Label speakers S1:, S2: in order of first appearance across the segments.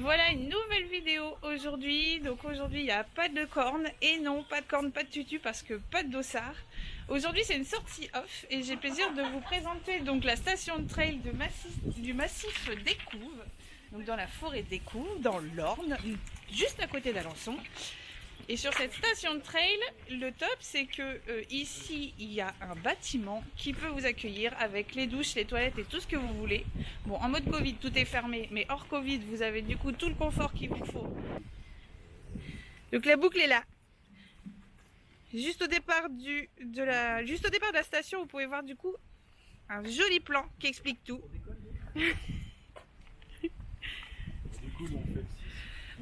S1: Voilà une nouvelle vidéo aujourd'hui. Donc aujourd'hui il n'y a pas de cornes et non pas de cornes, pas de tutu parce que pas de dossard. Aujourd'hui c'est une sortie off et j'ai le plaisir de vous présenter donc la station de trail du massif des Couves. Donc dans la forêt des Couves, dans l'Orne, juste à côté d'Alençon. Et sur cette station de trail, le top c'est que ici il y a un bâtiment qui peut vous accueillir avec les douches, les toilettes et tout ce que vous voulez. Bon, en mode Covid tout est fermé, mais hors Covid vous avez du coup tout le confort qu'il vous faut. Donc la boucle est là. Juste au départ de la station, vous pouvez voir du coup un joli plan qui explique tout.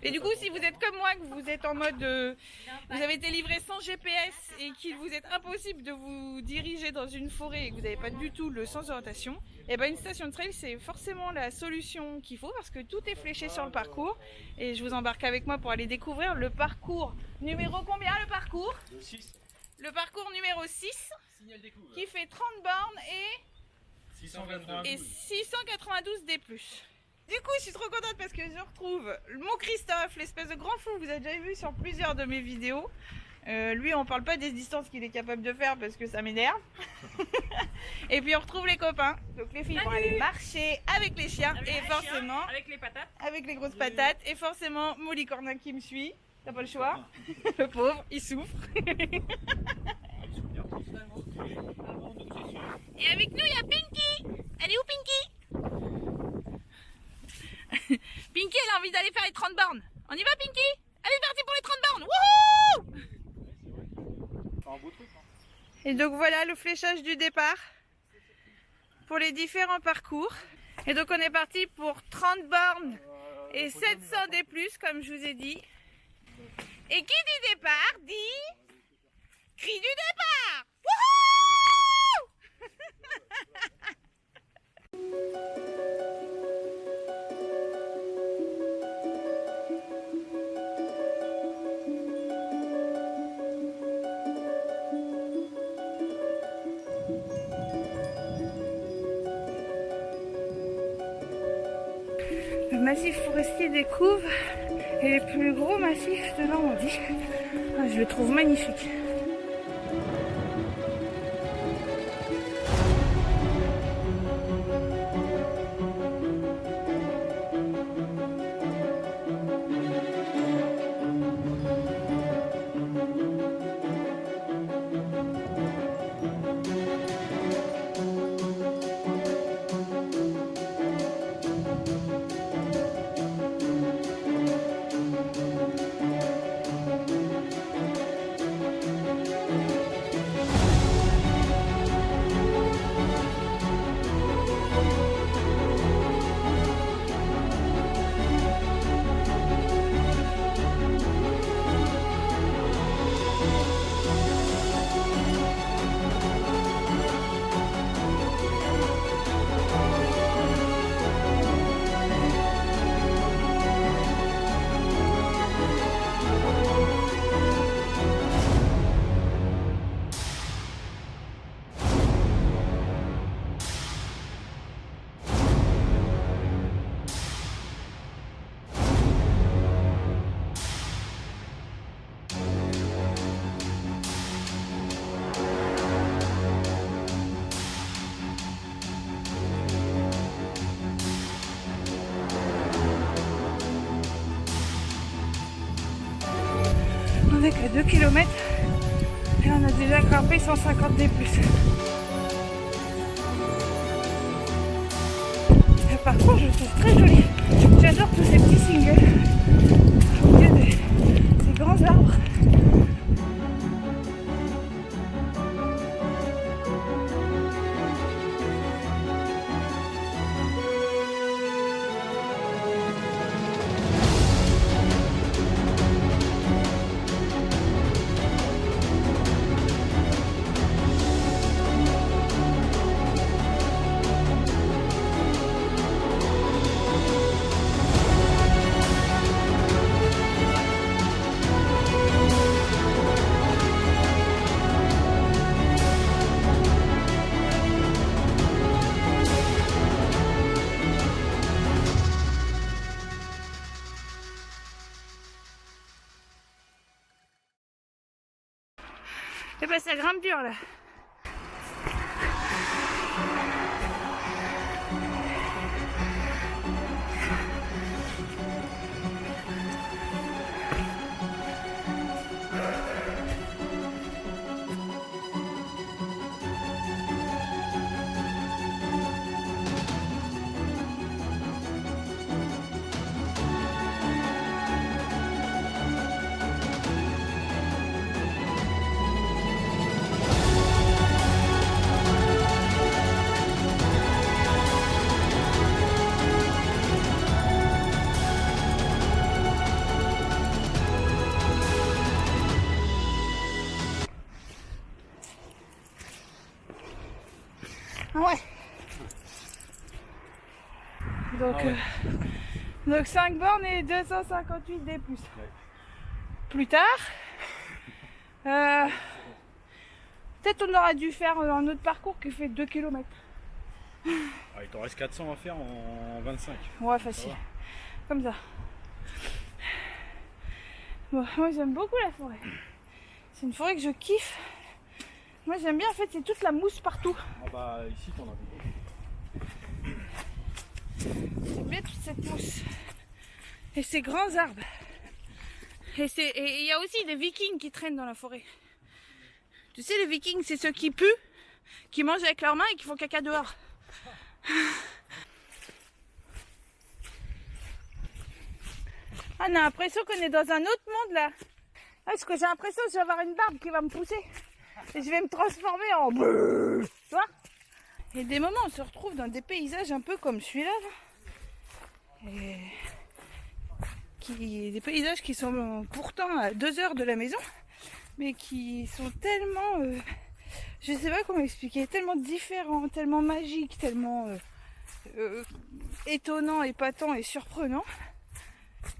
S1: Et du coup, si vous êtes comme moi, que vous êtes en mode, vous avez été livré sans GPS et qu'il vous est impossible de vous diriger dans une forêt et que vous n'avez pas du tout le sens d'orientation, et ben une station de trail c'est forcément la solution qu'il faut parce que tout est fléché sur le parcours. Et je vous embarque avec moi pour aller découvrir le parcours numéro combien le parcours?
S2: Le 6.
S1: Le parcours numéro 6 qui fait 30 bornes et 692 D+. Du coup, je suis trop contente parce que je retrouve mon Christophe, l'espèce de grand fou que vous avez déjà vu sur plusieurs de mes vidéos. Lui, on parle pas des distances qu'il est capable de faire parce que ça m'énerve. Et puis on retrouve les copains. Donc les filles vont aller marcher avec les chiens
S3: avec
S1: et
S3: les
S1: forcément
S3: chiens, avec les patates,
S1: avec les grosses patates et forcément Molly Cornin qui me suit. T'as pas le choix. Le pauvre, il souffre. Et avec nous, il y a Pinky. Elle est où Pinky? Pinky, elle a envie d'aller faire les 30 bornes. On y va, Pinky? Allez, c'est parti pour les 30 bornes. Wouhou! Et donc voilà le fléchage du départ pour les différents parcours. Et donc on est parti pour 30 bornes et 700 D+, comme je vous ai dit. Et qui dit départ dit cri du départ. Le massif forestier des Couves est le plus gros massif de Normandie. Je le trouve magnifique. On n'est qu'à 2 km et on a déjà grimpé 150 D+. Le parcours je le trouve très joli. J'adore tous ces petits singles au milieu des grands arbres. Et bah ça grimpe dur là. Ouais. Donc,
S2: Ah ouais.
S1: Donc 5 bornes et 258 D+.
S2: Ouais.
S1: Plus tard, peut-être on aura dû faire un autre parcours qui fait 2 km.
S2: Ah, il t'en reste 400 à faire en 25.
S1: Ouais, facile. Comme ça. Bon, moi j'aime beaucoup la forêt. C'est une forêt que je kiffe. Moi j'aime bien, en fait, c'est toute la mousse partout.
S2: Ah bah ici t'en as beaucoup.
S1: J'aime bien toute cette mousse. Et ces grands arbres. Et il y a aussi des vikings qui traînent dans la forêt. Tu sais, les vikings, c'est ceux qui puent, qui mangent avec leurs mains et qui font caca dehors. Ah, on a l'impression qu'on est dans un autre monde là. Ah, parce que j'ai l'impression que je vais avoir une barbe qui va me pousser. Et je vais me transformer en... Tu vois? Et des moments, on se retrouve dans des paysages un peu comme celui-là. Et... des paysages qui sont pourtant à 2 heures de la maison, mais qui sont tellement... je sais pas comment expliquer, tellement différents, tellement magiques, tellement étonnants, épatants et surprenants,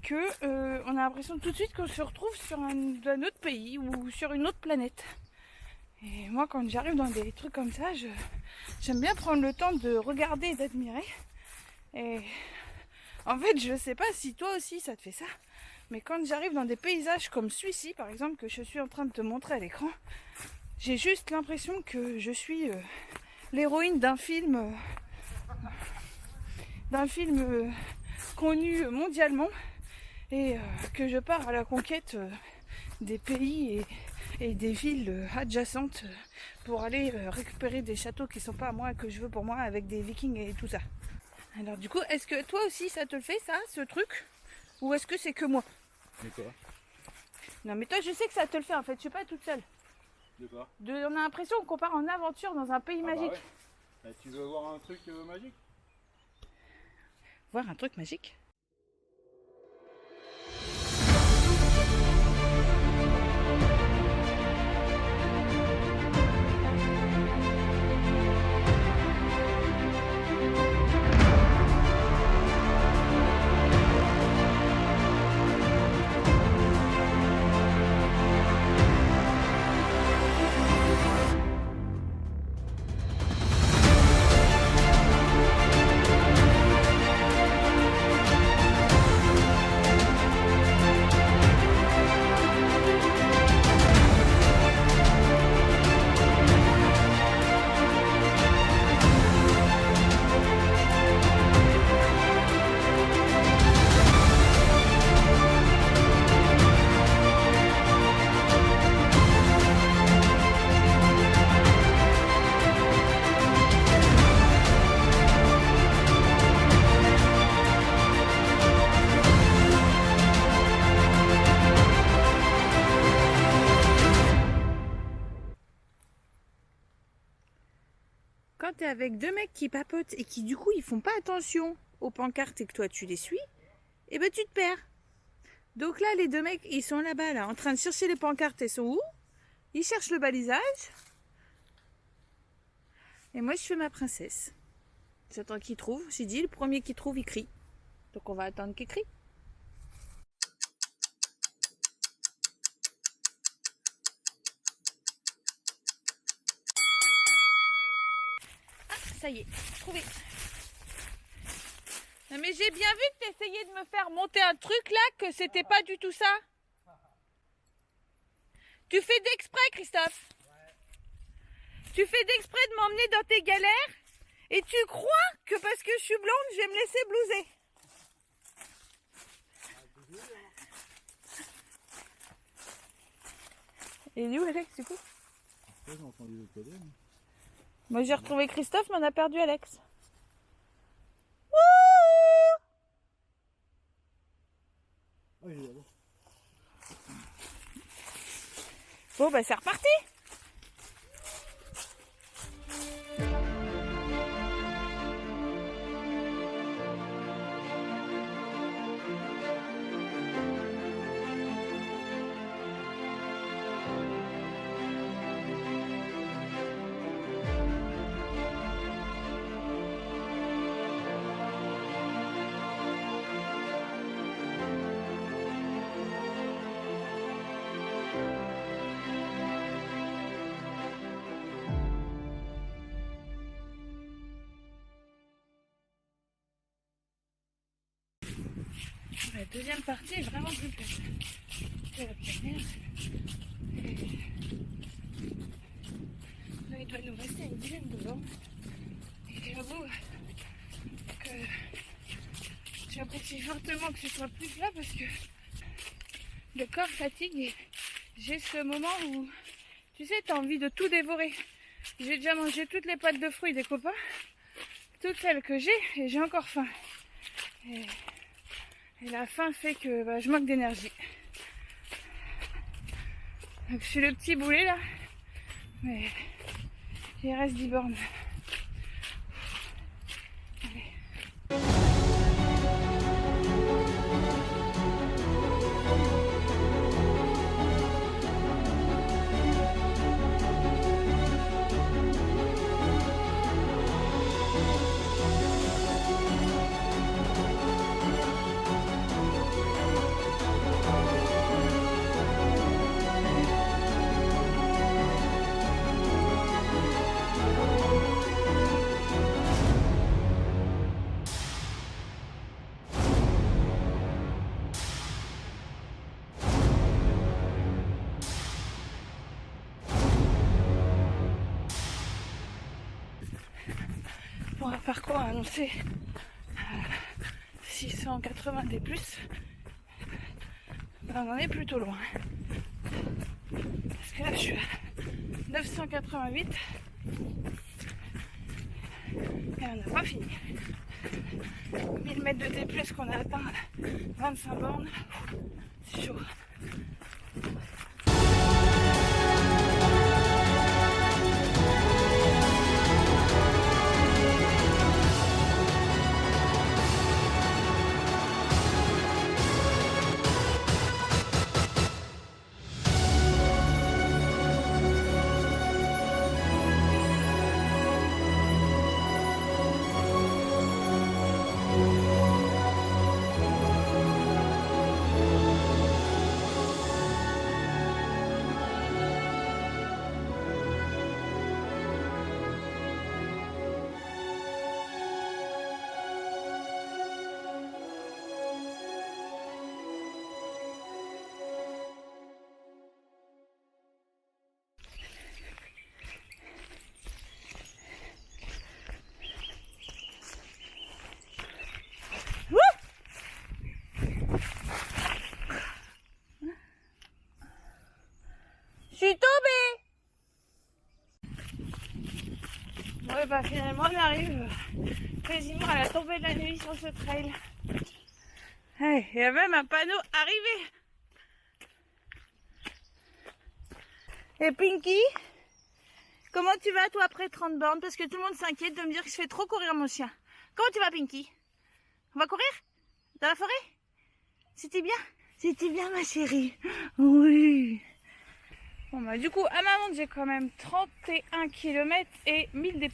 S1: que on a l'impression tout de suite qu'on se retrouve sur un autre pays ou sur une autre planète. Et moi, quand j'arrive dans des trucs comme ça, j'aime bien prendre le temps de regarder et d'admirer. Et en fait, je sais pas si toi aussi ça te fait ça, mais quand j'arrive dans des paysages comme celui-ci, par exemple, que je suis en train de te montrer à l'écran, j'ai juste l'impression que je suis l'héroïne d'un film connu mondialement, et que je pars à la conquête des pays et des villes adjacentes pour aller récupérer des châteaux qui sont pas à moi, que je veux pour moi, avec des vikings et tout ça. Alors du coup, est-ce que toi aussi ça te le fait ça, ce truc? Ou est-ce que c'est que moi?
S2: De quoi?
S1: Non mais toi, je sais que ça te le fait en fait, je suis pas toute seule.
S2: De quoi?
S1: On a l'impression qu'on part en aventure dans un pays magique.
S2: Bah ouais. Tu veux voir un truc magique?
S1: Voir un truc magique? Quand tu es avec deux mecs qui papotent et qui du coup ils font pas attention aux pancartes et que toi tu les suis, et ben tu te perds. Donc là les deux mecs ils sont là-bas là en train de chercher les pancartes, elles sont où? Ils cherchent le balisage. Et moi je fais ma princesse. J'attends qu'ils trouvent, j'ai dit le premier qui trouve il crie. Donc on va attendre qu'il crie. Ça y est, trouvé. Non mais j'ai bien vu que tu essayais de me faire monter un truc là, que c'était pas du tout ça. Tu fais d'exprès, Christophe. Tu fais d'exprès de m'emmener dans tes galères et tu crois que parce que je suis blonde, je vais me laisser blouser. Et il est où Alex du coup?
S2: J'ai entendu le côté.
S1: Moi j'ai retrouvé Christophe, mais on a perdu Alex.
S2: Ah, il est là-bas.
S1: Bon bah c'est reparti. La deuxième partie est vraiment plus plate que la première. Là, il doit nous rester une dizaine de bornes. Et j'avoue que j'apprécie fortement que ce soit plus là parce que le corps fatigue et j'ai ce moment où, tu sais, t'as envie de tout dévorer. J'ai déjà mangé toutes les pâtes de fruits des copains, toutes celles que j'ai, et j'ai encore faim. Et la faim fait que je manque d'énergie. Donc je suis le petit boulet là, mais il reste 10 bornes. Allez. Pour un parcours annoncé 680 des plus, on en est plutôt loin. Parce que là je suis à 988 et on n'a pas fini. 1000 mètres de D+, qu'on a atteint 25 bornes, c'est chaud. Je suis tombée. Ouais bah finalement on arrive quasiment à la tombée de la nuit sur ce trail. Hey, il y a même un panneau arrivé. Et Pinky, comment tu vas toi après 30 bornes? Parce que tout le monde s'inquiète de me dire que je fais trop courir mon chien. Comment tu vas Pinky? On va courir? Dans la forêt? C'était bien? C'était bien ma chérie? Oui. Bon bah du coup à ma montre j'ai quand même 31 km et 1000 D+.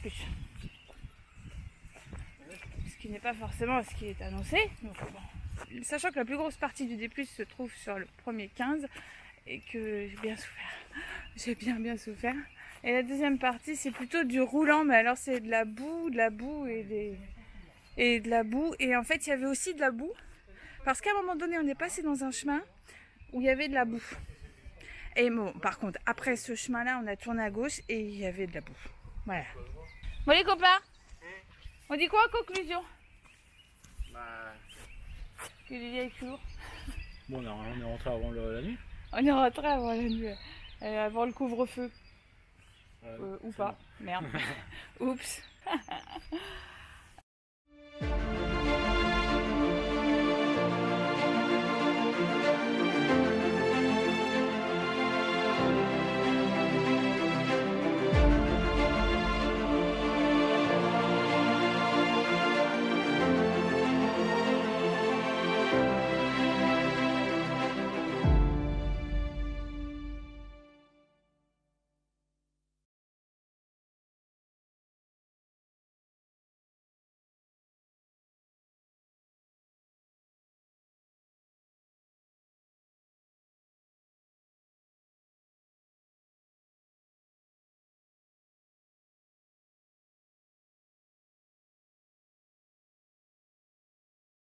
S1: Ce qui n'est pas forcément ce qui est annoncé. Donc, bon. Sachant que la plus grosse partie du D+, se trouve sur le premier 15 et que j'ai bien souffert. J'ai bien souffert. Et la deuxième partie c'est plutôt du roulant, mais alors c'est de la boue et de la boue. Et en fait il y avait aussi de la boue parce qu'à un moment donné on est passé dans un chemin où il y avait de la boue. Et bon, par contre, après ce chemin-là, on a tourné à gauche et il y avait de la boue. Voilà. Bon les copains, on dit quoi en conclusion?
S2: Bah...
S1: Que les vieilles cours.
S2: Bon, on est rentré avant la nuit.
S1: On est rentré avant la nuit, avant le couvre-feu. Ou pas,
S2: bon.
S1: merde. Oups.